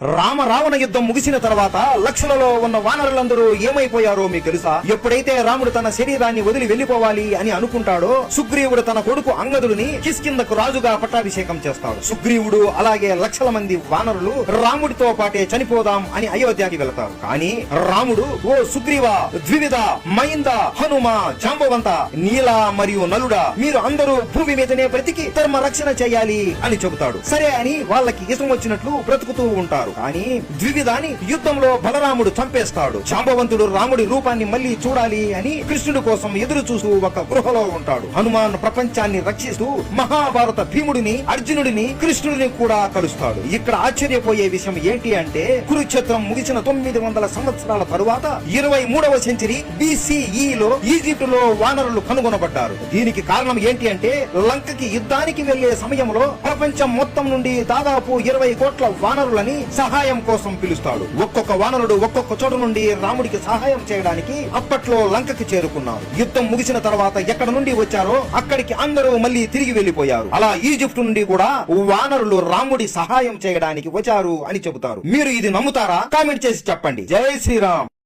రావణ యుద్ధం ముగిసిన తర్వాత లక్షలలో ఉన్న వానరులందరూ ఏమైపోయారో మీకు తెలుసా? ఎప్పుడైతే రాముడు తన శరీరాన్ని వదిలి వెళ్లిపోవాలి అని అనుకుంటాడో సుగ్రీవుడు తన కొడుకు అంగదుడిని కిష్కిందకు రాజుగా పట్టాభిషేకం చేస్తాడు. సుగ్రీవుడు అలాగే లక్షల మంది వానరులు రాముడితో పాటే చనిపోదాం అని అయోధ్యకి వెళతారు. కానీ రాముడు, ఓ సుగ్రీవ, ద్వివిధ, మైంద, హనుమ, జాంబవంత, నీల మరియు నలుడ, మీరు అందరూ భూమి మీదనే బ్రతికి ధర్మ రక్షణ చేయాలి అని చెబుతాడు. సరే అని వాళ్ళకి ఇష్టం వచ్చినట్లు బ్రతుకుతూ ఉంటారు. కానీ ద్వివిధాని యుద్ధంలో బలరాముడు చంపేస్తాడు. జాంబవంతుడు రాముడి రూపాన్ని మళ్లీ చూడాలి అని కృష్ణుడి కోసం ఎదురు చూస్తూ ఒక గృహలో ఉంటాడు. హనుమాన్ ప్రపంచాన్ని రక్షిస్తూ మహాభారత భీముడిని, అర్జునుడిని, కృష్ణుడిని కూడా కలుస్తాడు. ఇక్కడ ఆశ్చర్యపోయే విషయం ఏంటి అంటే, కురుక్షేత్రం ముగిసిన 900 సంవత్సరాల తరువాత 23వ సెంచరీ BCEలో ఈజిప్టులో వానరులు కనుగొనబడ్డారు. దీనికి కారణం ఏంటి అంటే, లంకకి యుద్ధానికి వెళ్లే సమయంలో ప్రపంచం మొత్తం నుండి దాదాపు 20 కోట్ల వానరులని సహాయం కోసం పిలుస్తాడు. ఒక్కొక్క వానరుడు ఒక్కొక్క చోట నుండి రాముడికి సహాయం చేయడానికి అప్పట్లో లంకకి చేరుకున్నారు. యుద్ధం ముగిసిన తర్వాత ఎక్కడ నుండి వచ్చారో అక్కడికి అందరూ మళ్లీ తిరిగి వెళ్లిపోయారు. అలా ఈజిప్ట్ నుండి కూడా వానరులు రాముడి సహాయం చేయడానికి వచ్చారు అని చెబుతారు. మీరు ఇది నమ్ముతారా? కామెంట్ చేసి చెప్పండి. జై శ్రీరామ్.